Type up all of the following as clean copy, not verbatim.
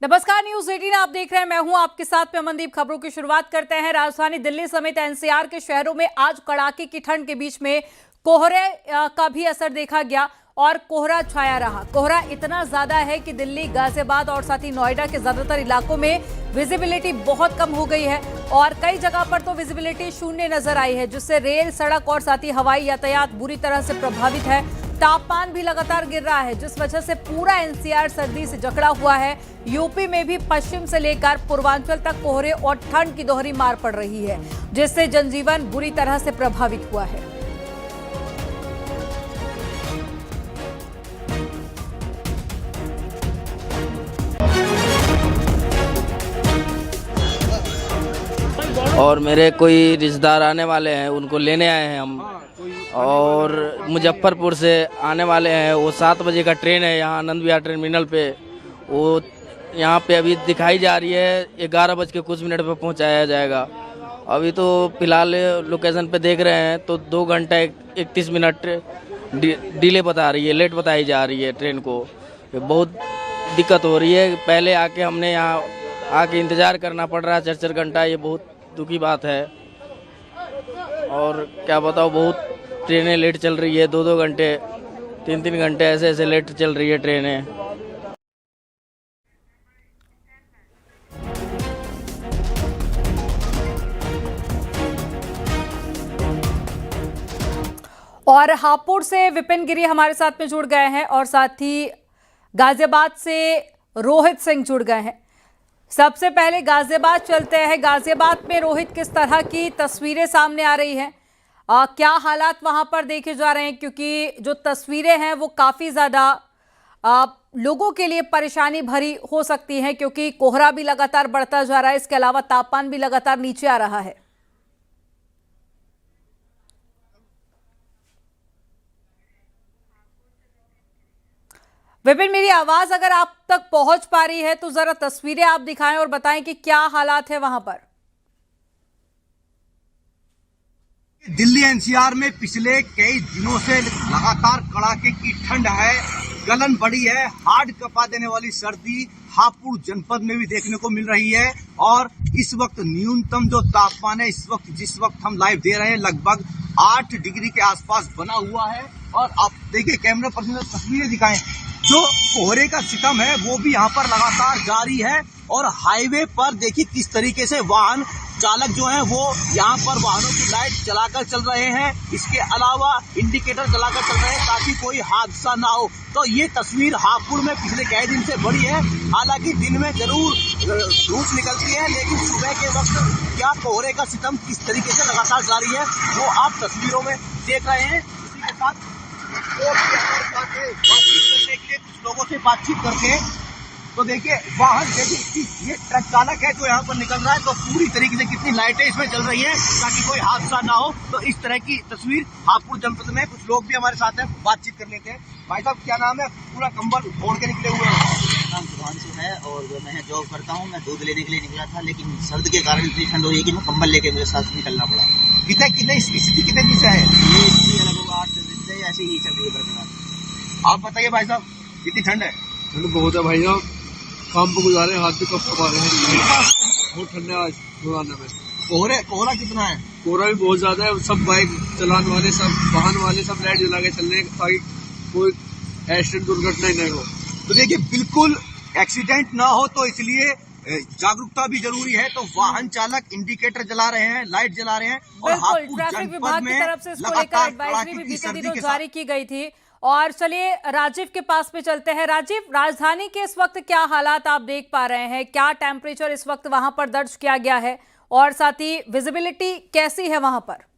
नमस्कार, न्यूज 18 आप देख रहे हैं। मैं हूं आपके साथ में अमनदीप। खबरों की शुरुआत करते हैं। राजधानी दिल्ली समेत एनसीआर के शहरों में आज कड़ाके की ठंड के बीच में कोहरे का भी असर देखा गया और कोहरा छाया रहा। कोहरा इतना ज्यादा है कि दिल्ली, गाजियाबाद और साथ ही नोएडा के ज्यादातर इलाकों में विजिबिलिटी बहुत कम हो गई है और कई जगह पर तो विजिबिलिटी शून्य नजर आई है, जिससे रेल, सड़क और साथ ही हवाई यातायात बुरी तरह से प्रभावित है। तापमान भी लगातार गिर रहा है, जिस वजह से पूरा एनसीआर सर्दी से जकड़ा हुआ है। यूपी में भी पश्चिम से लेकर पूर्वांचल तक कोहरे और ठंड की दोहरी मार पड़ रही है, जिससे जनजीवन बुरी तरह से प्रभावित हुआ है। और मेरे कोई रिश्तेदार आने वाले हैं, उनको लेने आए हैं हम। और मुजफ्फरपुर से आने वाले हैं। वो 7 बजे का ट्रेन है यहाँ आनंद विहार टर्मिनल पे। वो यहाँ पे अभी दिखाई जा रही है 11 बज के कुछ मिनट पे पहुँचाया जाएगा। अभी तो फिलहाल लोकेशन पे देख रहे हैं तो 2 घंटा 31 मिनट डिले बता रही है, लेट बताई जा रही है ट्रेन को। बहुत दिक्कत हो रही है। पहले आके हमने यहाँ आके इंतज़ार करना पड़ रहा है 4-4 घंटा। ये बहुत दुखी बात है। और क्या बताओ, बहुत ट्रेनें लेट चल रही है। 2-2 घंटे 3-3 घंटे ऐसे लेट चल रही है ट्रेनें। और हापुड़ से विपिन गिरी हमारे साथ में जुड़ गए हैं और साथ ही गाजियाबाद से रोहित सिंह जुड़ गए हैं। सबसे पहले गाजियाबाद चलते हैं। गाजियाबाद में रोहित, किस तरह की तस्वीरें सामने आ रही हैं? क्या हालात वहां पर देखे जा रहे हैं? क्योंकि जो तस्वीरें हैं वो काफी ज्यादा लोगों के लिए परेशानी भरी हो सकती हैं, क्योंकि कोहरा भी लगातार बढ़ता जा रहा है। इसके अलावा तापमान भी लगातार नीचे आ रहा है। विपिन, मेरी आवाज अगर आप तक पहुंच पा रही है तो जरा तस्वीरें आप दिखाएं और बताएं कि क्या हालात है वहां पर। दिल्ली एनसीआर में पिछले कई दिनों से लगातार कड़ाके की ठंड है, गलन बढ़ी है। हार्ड कपा देने वाली सर्दी हापुड़ जनपद में भी देखने को मिल रही है। और इस वक्त न्यूनतम जो तापमान है, जिस वक्त हम लाइव दे रहे हैं, लगभग 8 डिग्री के आसपास बना हुआ है। और आप देखिए, कैमरा पर्सन तस्वीरें दिखाएं, जो कोहरे का सितम है वो भी यहाँ पर लगातार जारी है। और हाईवे पर देखिए किस तरीके से वाहन चालक जो है वो यहाँ पर वाहनों की लाइट जलाकर चल रहे हैं। इसके अलावा इंडिकेटर जलाकर चल रहे हैं ताकि कोई हादसा ना हो। तो ये तस्वीर हापुड़ में पिछले कई दिन से बड़ी है। हालांकि दिन में जरूर धूप निकलती है, लेकिन सुबह के वक्त क्या कोहरे का सितम किस तरीके से लगातार जारी है वो आप तस्वीरों में देख रहे हैं। इसी के साथ करने के लिए कुछ लोगों से बातचीत करके तो देखिए, वाहन देखिए, ये ट्रक चालक है जो यहाँ पर निकल रहा है, तो पूरी तरीके से कितनी लाइटें इसमें जल रही हैं ताकि कोई हादसा ना हो। तो इस तरह की तस्वीर हापुड़ जनपद में। कुछ लोग भी हमारे साथ हैं, बातचीत कर लेते हैं। भाई साहब, क्या नाम है? पूरा कंबल ओढ़ के निकले हुए हैं। मेरा नाम सुभांशु है और मैं जॉब करता हूँ। मैं दूध लेने के लिए निकला था, लेकिन सर्द के कारण इतनी ठंड हो रही है कि मैं कंबल लेके मुझे साथ निकलना पड़ा। कितने स्थिति कितने दिन से है? ये स्थिति लगभग 8 दिन से ऐसे ही चल रही है बरकरार। आप बताइए भाई साहब, कितनी ठंड है? ठंड बहुत है भाई साहब, काम पे गुजारे, हाथ भी कब कपा रहे हैं। बहुत ठंड है आज रोजाना में। कोहरा कितना है? कोहरा भी बहुत ज्यादा है। सब बाइक चलाने वाले, सब वाहन वाले सब लाइट जला के चल रहे हैं ताकि कोई एक्सीडेंट, दुर्घटना ही नहीं हो। तो देखिए, बिल्कुल एक्सीडेंट ना हो, तो इसलिए जागरूकता भी जरूरी है। तो वाहन चालक इंडिकेटर जला रहे हैं, लाइट जला रहे हैं। और बिल्कुल, ट्रैफिक विभाग की तरफ से इसको लेकर एडवाइजरी भी बीते दिनों जारी की गई थी। और चलिए राजीव के पास में चलते हैं। राजीव, राजधानी के इस वक्त क्या हालात आप देख पा रहे हैं? क्या टेम्परेचर इस वक्त वहां पर दर्ज किया गया है और साथ ही विजिबिलिटी कैसी है वहां पर?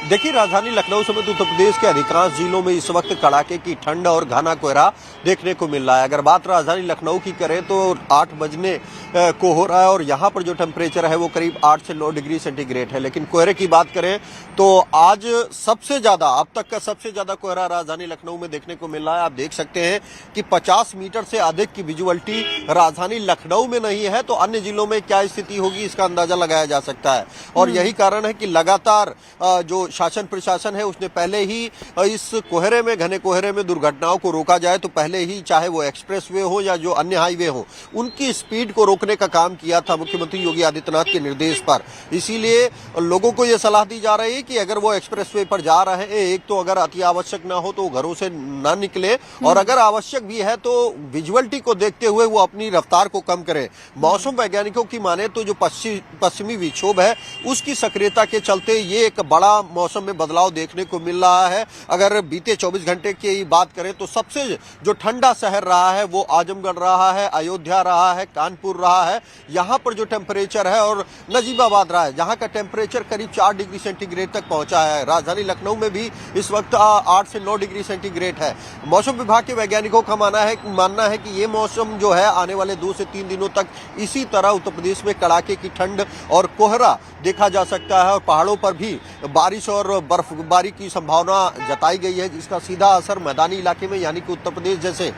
देखिए, राजधानी लखनऊ समेत उत्तर प्रदेश के अधिकांश जिलों में इस वक्त कड़ाके की ठंड और घना कोहरा देखने को मिल रहा है। अगर बात राजधानी लखनऊ की करें तो 8 बजने को हो रहा है और यहाँ पर जो टेम्परेचर है वो करीब 8 से 9 डिग्री सेंटीग्रेड है। लेकिन कोहरे की बात करें तो आज सबसे ज्यादा, अब तक का सबसे ज्यादा कोहरा राजधानी लखनऊ में देखने को मिल रहा है। आप देख सकते हैं कि 50 मीटर से अधिक की विजुअलिटी राजधानी लखनऊ में नहीं है, तो अन्य जिलों में क्या स्थिति होगी इसका अंदाजा लगाया जा सकता है। और यही कारण है कि लगातार जो शासन प्रशासन है उसने पहले ही इस कोहरे में, घने कोहरे में दुर्घटनाओं को रोका जाए तो पहले ही, चाहे वो एक्सप्रेसवे हो या जो अन्य हाईवे हो, उनकी स्पीड को रोकने का काम किया था मुख्यमंत्री योगी आदित्यनाथ के निर्देश पर। इसीलिए लोगों को यह सलाह दी जा रही है कि अगर वो एक्सप्रेसवे पर जा रहे हैं, एक तो अगर अति आवश्यक ना हो तो घरों से ना निकले, और अगर आवश्यक भी है तो विजुअलिटी को देखते हुए वो अपनी रफ्तार को कम करें। मौसम वैज्ञानिकों की माने तो जो पश्चिमी विक्षोभ है उसकी सक्रियता के चलते ये एक बड़ा मौसम में बदलाव देखने को मिल रहा है। अगर बीते 24 घंटे की बात करें तो सबसे जो ठंडा शहर रहा है वो आजमगढ़ रहा है, अयोध्या रहा है, कानपुर रहा है। यहाँ पर जो टेम्परेचर है, और नजीबाबाद रहा है जहाँ का टेम्परेचर करीब 4 डिग्री सेंटीग्रेड तक पहुंचा है। राजधानी लखनऊ में भी इस वक्त 8 से 9 डिग्री सेंटीग्रेड है। मौसम विभाग के वैज्ञानिकों का मानना है कि ये मौसम जो है आने वाले 2 से 3 दिनों तक इसी तरह उत्तर प्रदेश में कड़ाके की ठंड और कोहरा देखा जा सकता है, और पहाड़ों पर भी बारिश और बर्फबारी की संभावना जताई गई है, जिसका सीधा असर मैदानी इलाके में यानी कि उत्तर प्रदेश जैसे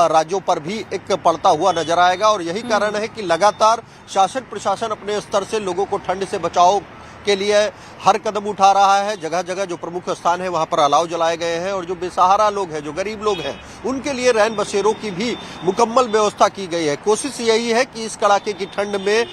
राज्यों पर भी एक पड़ता हुआ नजर आएगा। और यही कारण है कि लगातार शासन प्रशासन अपने स्तर से लोगों को ठंड से बचाव के लिए हर कदम उठा रहा है। जगह जगह जो प्रमुख स्थान है वहां पर अलाव जलाए गए हैं, और जो बेसहारा लोग हैं, जो गरीब लोग हैं, उनके लिए रैन बसेरों की भी मुकम्मल व्यवस्था की गई है। कोशिश यही है कि इस कड़ाके की ठंड में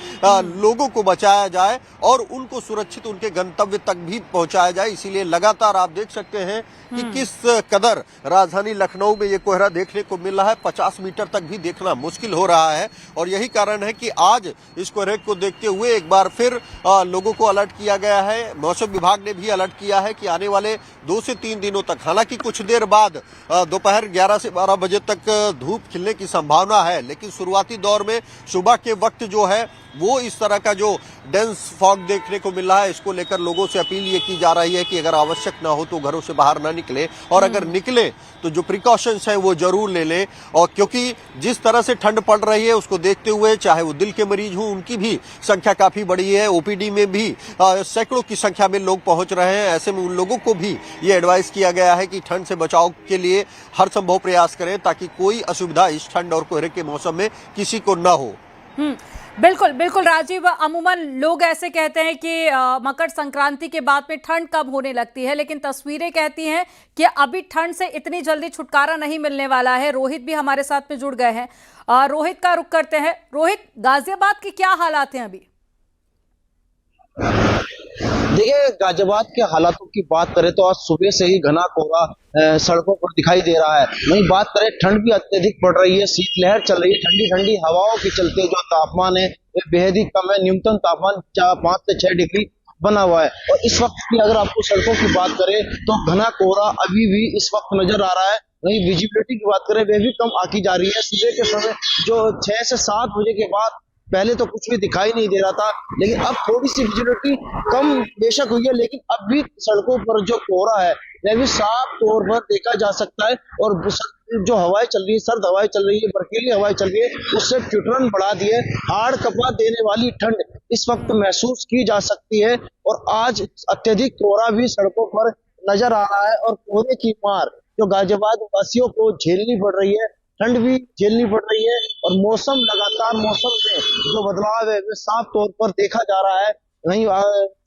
लोगों को बचाया जाए और उनको सुरक्षित उनके गंतव्य तक भी पहुंचाया जाए। इसीलिए लगातार आप देख सकते हैं कि किस कदर राजधानी लखनऊ में ये कोहरा देखने को मिल रहा है। 50 मीटर तक भी देखना मुश्किल हो रहा है, और यही कारण है कि आज इस कोहरे को देखते हुए एक बार फिर लोगों को अलर्ट किया गया है। मौसम विभाग ने भी अलर्ट किया है कि आने वाले 2 से 3 दिनों तक, हालांकि कुछ देर बाद दोपहर 11 से 12 बजे तक धूप खिलने की संभावना है, लेकिन शुरुआती दौर में सुबह के वक्त जो है वो इस तरह का जो डेंस फॉग देखने को मिल रहा है, इसको लेकर लोगों से अपील ये की जा रही है कि अगर आवश्यक ना हो तो घरों से बाहर ना निकले, और अगर निकले तो जो प्रिकॉशंस हैं वो जरूर ले लें। और क्योंकि जिस तरह से ठंड पड़ रही है उसको देखते हुए, चाहे वो दिल के मरीज हों, उनकी भी संख्या काफी बड़ी है। ओपीडी में भी सैकड़ों की संख्या में लोग पहुंच रहे हैं। ऐसे में उन लोगों को भी ये एडवाइस किया गया है कि ठंड से बचाव के लिए हर संभव प्रयास करें, ताकि कोई असुविधा इस ठंड और कोहरे के मौसम में किसी को न हो। बिल्कुल बिल्कुल राजीव, अमूमन लोग ऐसे कहते हैं कि मकर संक्रांति के बाद में ठंड कब होने लगती है, लेकिन तस्वीरें कहती हैं कि अभी ठंड से इतनी जल्दी छुटकारा नहीं मिलने वाला है। रोहित भी हमारे साथ में जुड़ गए हैं। रोहित का रुख करते हैं। रोहित, गाजियाबाद के क्या हालात हैं अभी? देखिए, गाजियाबाद के हालातों की बात करें तो आज सुबह से ही घना कोहरा सड़कों पर दिखाई दे रहा है। वहीं बात करें, ठंड भी अत्यधिक पड़ रही है, शीतलहर चल रही है। ठंडी ठंडी हवाओं के चलते जो तापमान है वह बेहद ही कम है। न्यूनतम तापमान 5 से 6 डिग्री बना हुआ है। और इस वक्त की अगर आपको सड़कों की बात करें तो घना कोहरा अभी भी इस वक्त नजर आ रहा है। वहीं विजिबिलिटी की बात करें, वह भी कम आती जा रही है। सुबह के समय जो 6 से 7 बजे के बाद पहले तो कुछ भी दिखाई नहीं दे रहा था, लेकिन अब थोड़ी सी विजिबिलिटी कम बेशक हुई है, लेकिन अब भी सड़कों पर जो कोहरा है वह भी साफ तौर पर देखा जा सकता है। और जो हवाएं चल रही है, सर्द हवाएं चल रही है, बर्फीली हवाएं चल रही है, उससे ठिठुरन बढ़ा दी है। हाड़ कपा देने वाली ठंड इस वक्त महसूस की जा सकती है। और आज अत्यधिक कोहरा भी सड़कों पर नजर आ रहा है, और कोहरे की मार जो गाजियाबाद वासियों को झेलनी पड़ रही है, ठंड भी झेलनी पड़ रही है। और मौसम लगातार, मौसम में जो बदलाव है वह साफ तौर पर देखा जा रहा है। वहीं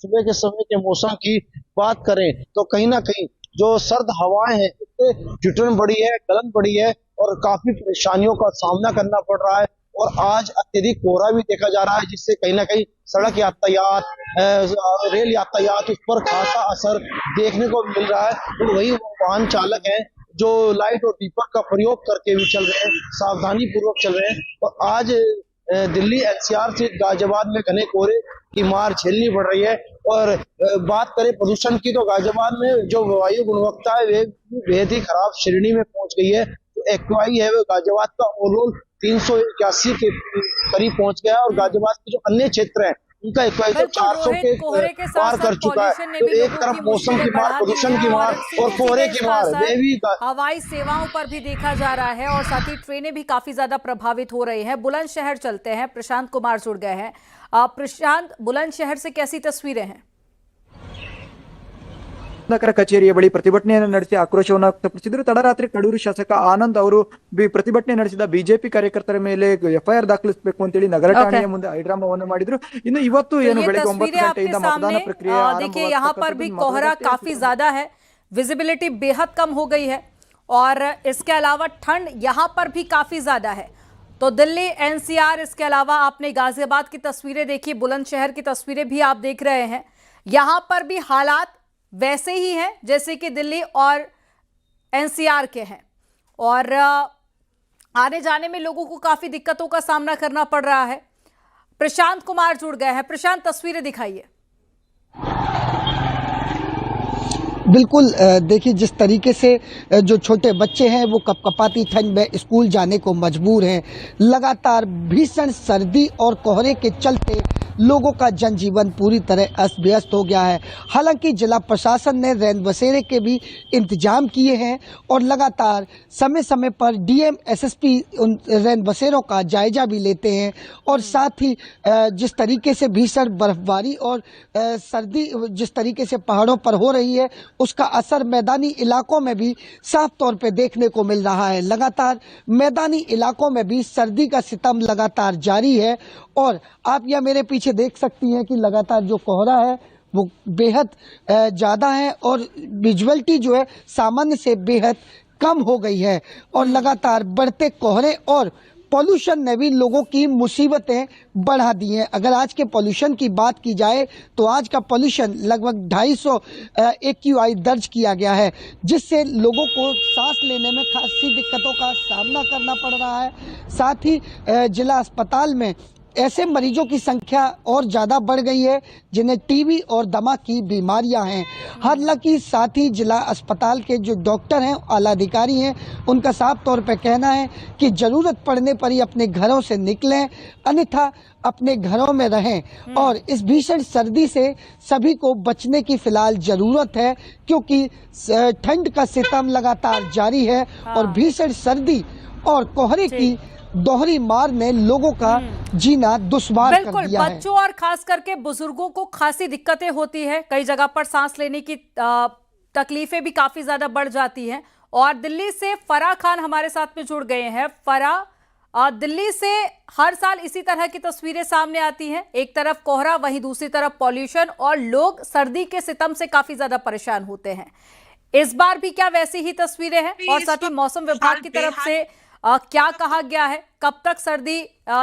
सुबह के समय के मौसम की बात करें तो कहीं ना कहीं जो सर्द हवाएं हैं उससे ठिठुरन बढ़ी है, गलन बढ़ी है, और काफी परेशानियों का सामना करना पड़ रहा है। और आज अत्यधिक कोहरा भी देखा जा रहा है, जिससे कहीं ना कहीं सड़क यातायात, रेल यातायात, उस पर खासा असर देखने को मिल रहा है। तो वही वाहन चालक है जो लाइट और दीपक का प्रयोग करके भी चल रहे हैं, सावधानी पूर्वक चल रहे हैं। और आज दिल्ली एनसीआर से गाजियाबाद में घने कोहरे की मार झेलनी पड़ रही है। और बात करें प्रदूषण की तो गाजियाबाद में जो वायु गुणवत्ता है वे बेहद ही खराब श्रेणी में पहुंच गई है। जो एक्यूआई है वो गाजियाबाद का ओवरऑल 381 के करीब पहुंच गया है, और गाजियाबाद के जो अन्य क्षेत्र है उनका एक्यूआई 400 के पार कर चुका है। तो एक तरफ मौसम की मार, प्रदूषण की मार और कोहरे की मार, वे भी हवाई सेवाओं पर भी देखा जा रहा है, और साथ ही ट्रेनें भी काफी ज्यादा प्रभावित हो रही हैं। बुलंदशहर चलते हैं, प्रशांत कुमार जुड़ गए हैं। प्रशांत, बुलंदशहर से कैसी तस्वीरें हैं? ರತ್ನಾಕರ ಕಚೇರಿಯ ಬಳಿ ಪ್ರತಿಭಟನೆಯನ್ನು ನಡೆಸಿ ಆಕ್ರೋಶವನ್ನು ವ್ಯಕ್ತಪಡಿಸಿದರು. ತಡರಾತ್ರಿ ಕಡೂರು ಶಾಸಕ ಆನಂದ್ ಅವರು ಪ್ರತಿಭಟನೆ ನಡೆಸಿದ ಬಿಜೆಪಿ ಕಾರ್ಯಕರ್ತರ ಮೇಲೆ ಎಫ್ಐಆರ್ ದಾಖಲಿಸಬೇಕು ಅಂತೇಳಿ ನಗರ ಠಾಣೆಯ ಮುಂದೆ ಹೈಡ್ರಾಮಾವನ್ನು ಮಾಡಿದ್ರು. ಇನ್ನು ಇವತ್ತು ಏನು ಬೆಳಗ್ಗೆ 9 ಗಂಟೆಯಿಂದ मतदान प्रक्रिया देखिए यहाँ पर भी कोहरा काफी ज्यादा है, विजिबिलिटी बेहद कम हो गई है और इसके अलावा ठंड यहाँ पर भी काफी ज्यादा है। तो दिल्ली एनसीआर, इसके अलावा आपने गाजियाबाद की तस्वीरें देखी, बुलंदशहर की तस्वीरें भी आप देख रहे हैं। यहाँ पर भी हालात वैसे ही हैं जैसे कि दिल्ली और एनसीआर के हैं और आने जाने में लोगों को काफी दिक्कतों का सामना करना पड़ रहा है। प्रशांत कुमार जुड़ गए हैं। प्रशांत, तस्वीरें दिखाइए। बिल्कुल, देखिए जिस तरीके से जो छोटे बच्चे हैं वो कपकपाती ठंड में स्कूल जाने को मजबूर हैं। लगातार भीषण सर्दी और कोहरे के चलते लोगों का जनजीवन पूरी तरह अस्त व्यस्त हो गया है। हालांकि जिला प्रशासन ने रैन बसेरे के भी इंतजाम किए हैं और लगातार समय समय पर डीएम एसएसपी उन रैन बसेरों का जायजा भी लेते हैं और साथ ही जिस तरीके से भीषण बर्फबारी और सर्दी जिस तरीके से पहाड़ों पर हो रही है उसका असर मैदानी इलाकों में भी साफ तौर पे देखने को मिल रहा है। लगातार मैदानी इलाकों में भी सर्दी का सितम लगातार जारी है और आप यह मेरे पीछे देख सकती हैं कि लगातार जो कोहरा है वो बेहद ज़्यादा है और विजुअलिटी जो है सामान्य से बेहद कम हो गई है और लगातार बढ़ते कोहरे और पॉल्यूशन ने भी लोगों की मुसीबतें बढ़ा दी हैं। अगर आज के पॉल्यूशन की बात की जाए तो आज का पॉल्यूशन लगभग 250 AQI दर्ज किया गया है, जिससे लोगों को सांस लेने में खासी दिक्कतों का सामना करना पड़ रहा है। साथ ही जिला अस्पताल में ऐसे मरीजों की संख्या और ज़्यादा बढ़ गई है जिन्हें टीबी और दमा की बीमारियां हैं। हालांकि साथ ही जिला अस्पताल के जो डॉक्टर हैं, आला अधिकारी हैं, उनका साफ तौर पर कहना है कि ज़रूरत पड़ने पर ही अपने घरों से निकलें, अन्यथा अपने घरों में रहें और इस भीषण सर्दी से सभी को बचने की फिलहाल ज़रूरत है क्योंकि ठंड का सितम लगातार जारी है और भीषण सर्दी और कोहरे की दोहरी मार ने लोगों का जीना दुश्वार कर दिया है। बच्चों और खास करके बुजुर्गों को खासी दिक्कतें होती है, कई जगह पर सांस लेने की तकलीफें भी काफी ज्यादा बढ़ जाती हैं। और दिल्ली से फराह खान हमारे साथ में जुड़ गए हैं। फराह, दिल्ली से हर साल इसी तरह की तस्वीरें सामने आती हैं, एक तरफ कोहरा वहीं दूसरी तरफ पॉल्यूशन और लोग सर्दी के सितम से काफी ज्यादा परेशान होते हैं। इस बार भी क्या वैसी ही तस्वीरें हैं? और साथ ही मौसम विभाग की तरफ से क्या कहा गया है, कब तक सर्दी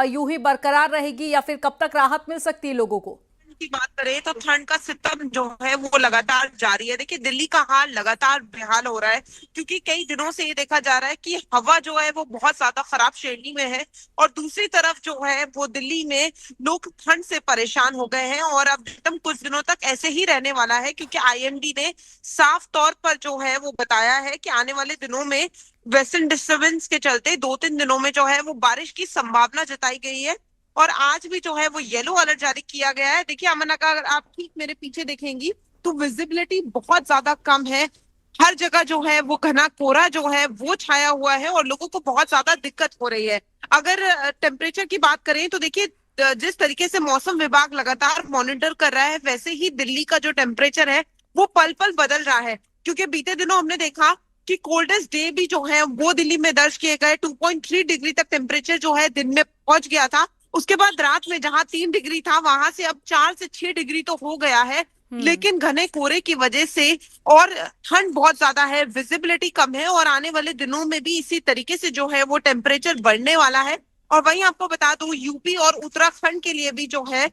यूं ही बरकरार रहेगी या फिर कब तक राहत मिल सकती है लोगों को? की बात करें तो ठंड का सितम जो है वो लगातार जारी है। देखिए दिल्ली का हाल लगातार बेहाल हो रहा है क्योंकि कई दिनों से ये देखा जा रहा है कि हवा जो है वो बहुत ज्यादा खराब श्रेणी में है और दूसरी तरफ जो है वो दिल्ली में लोग ठंड से परेशान हो गए हैं और अब सितम कुछ दिनों तक ऐसे ही रहने वाला है क्योंकि आईएमडी ने साफ तौर पर जो है वो बताया है कि आने वाले दिनों में वेस्टर्न डिस्टर्बेंस के चलते 2-3 दिनों में जो है वो बारिश की संभावना जताई गई है और आज भी जो है वो येलो अलर्ट जारी किया गया है। देखिए अमन, अगर आप ठीक मेरे पीछे देखेंगी तो विजिबिलिटी बहुत ज्यादा कम है, हर जगह जो है वो घना कोहरा जो है वो छाया हुआ है और लोगों को बहुत ज्यादा दिक्कत हो रही है। अगर टेम्परेचर की बात करें तो देखिए जिस तरीके से मौसम विभाग लगातार मॉनिटर कर रहा है वैसे ही दिल्ली का जो टेम्परेचर है वो पल पल बदल रहा है क्योंकि बीते दिनों हमने देखा कि कोल्डेस्ट डे भी जो है वो दिल्ली में दर्ज किए गए। 2.3 डिग्री तक टेम्परेचर जो है दिन में पहुंच गया था। उसके बाद रात में जहां 3 डिग्री था वहां से अब 4 से 6 डिग्री तो हो गया है, लेकिन घने कोहरे की वजह से और ठंड बहुत ज्यादा है, विजिबिलिटी कम है और आने वाले दिनों में भी इसी तरीके से जो है वो टेम्परेचर बढ़ने वाला है। और वहीं आपको बता दूं यूपी और उत्तराखंड के लिए भी जो है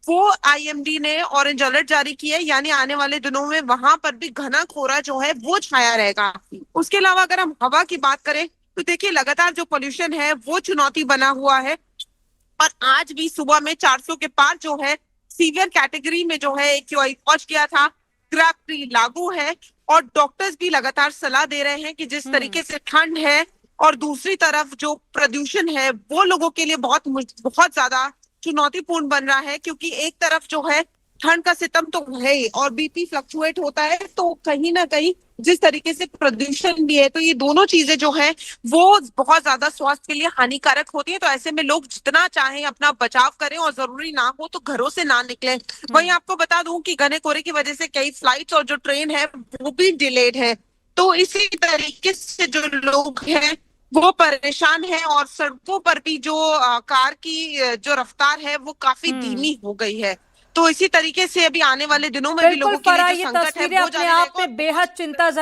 वो आईएमडी ने ऑरेंज अलर्ट जारी किया है, यानी आने वाले दिनों में वहां पर भी घना कोहरा जो है वो छाया रहेगा। उसके अलावा अगर हम हवा की बात करें तो देखिए लगातार जो पोल्यूशन है वो चुनौती बना हुआ है और आज भी सुबह में 400 के पार जो है सीवियर कैटेगरी में जो है AQI पहुंच गया था। ग्रैब प्री लागू है और डॉक्टर्स भी लगातार सलाह दे रहे हैं कि जिस तरीके से ठंड है और दूसरी तरफ जो प्रदूषण है वो लोगों के लिए बहुत ज्यादा चुनौतीपूर्ण बन रहा है क्योंकि एक तरफ जो है ठंड का सितम तो है ही, और बीपी फ्लक्चुएट होता है, तो कहीं ना कहीं जिस तरीके से प्रदूषण भी है, तो ये दोनों चीजें जो है वो बहुत ज्यादा स्वास्थ्य के लिए हानिकारक होती है। तो ऐसे में लोग जितना चाहें अपना बचाव करें, और जरूरी ना हो तो घरों से ना निकलें। वहीं आपको बता दूं कि घने कोहरे की वजह से कई फ्लाइट्स और जो ट्रेन है वो भी डिलेड है। तो इसी तरीके से जो लोग हैं वो परेशान है, और सड़कों पर भी जो कार की जो रफ्तार है वो काफी धीमी हो गई है। तो इसी तरीके से अभी आने वाले दिनों में भी बिल्कुल लोगों के लिए फराह, जो ये संकट है तस्वीरें वो अपने जारी आप रहेगा। में बेहद चिंताजनक